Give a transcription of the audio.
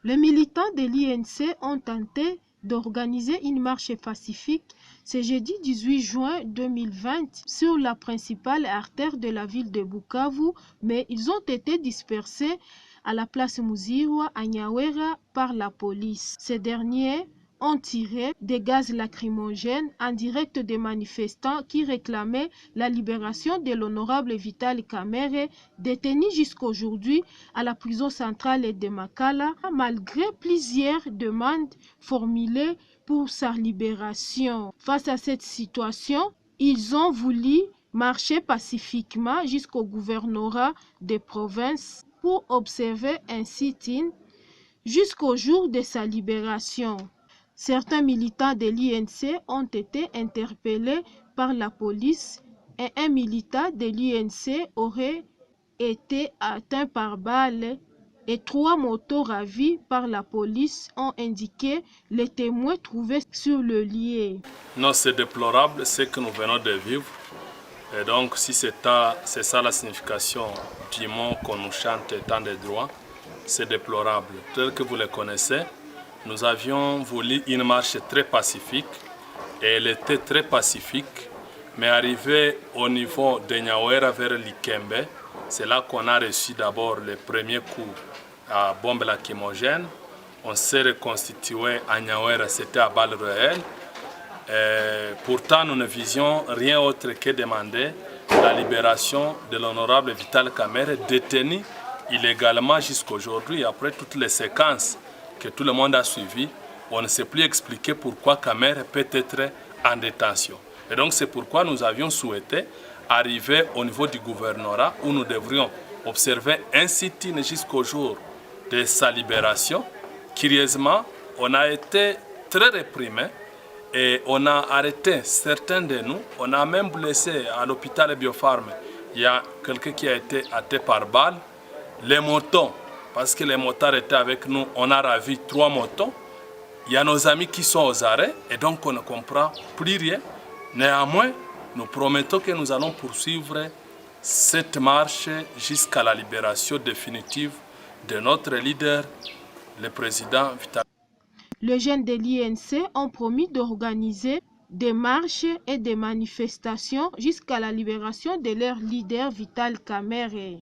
Les militants de l'INC ont tenté d'organiser une marche pacifique ce jeudi 18 juin 2020 sur la principale artère de la ville de Bukavu, mais ils ont été dispersés à la place Muzirwa à Nyawera par la police. Ces derniers ont tiré des gaz lacrymogènes en direct des manifestants qui réclamaient la libération de l'honorable Vital Kamerhe, détenu jusqu'aujourd'hui à la prison centrale de Makala, malgré plusieurs demandes formulées pour sa libération. Face à cette situation, ils ont voulu marcher pacifiquement jusqu'au gouvernorat des provinces pour observer un sit-in jusqu'au jour de sa libération. Certains militants de l'INC ont été interpellés par la police et un militant de l'INC aurait été atteint par balle et 3 motos ravies par la police, ont indiqué les témoins trouvés sur le lieu. Non, c'est déplorable ce que nous venons de vivre. Et donc, si c'est ça la signification du mot qu'on nous chante tant de droits, c'est déplorable. Tel que vous le connaissez, nous avions voulu une marche très pacifique et elle était très pacifique, mais arrivé au niveau de Nyawera vers Likembe, c'est là qu'on a reçu d'abord le premier coup à bombe lacrymogène. On s'est reconstitué à Nyawera, c'était à balles réelles. Pourtant, nous ne visions rien autre que demander la libération de l'honorable Vital Kamerhe, détenu illégalement jusqu'aujourd'hui. Après toutes les séquences que tout le monde a suivies, on ne sait plus expliquer pourquoi Kamerhe peut être en détention. Et donc c'est pourquoi nous avions souhaité arriver au niveau du gouvernorat où nous devrions observer un sit-in jusqu'au jour de sa libération. Curieusement, on a été très réprimés et on a arrêté certains de nous. On a même blessé à l'hôpital Biopharm. Il y a quelqu'un qui a été atteint par balle. Les motos, parce que les motards étaient avec nous, on a ravi 3 motos. Il y a nos amis qui sont aux arrêts et donc on ne comprend plus rien. Néanmoins, nous promettons que nous allons poursuivre cette marche jusqu'à la libération définitive de notre leader, le président Vital. Les jeunes de l'INC ont promis d'organiser des marches et des manifestations jusqu'à la libération de leur leader Vital Kamerhe.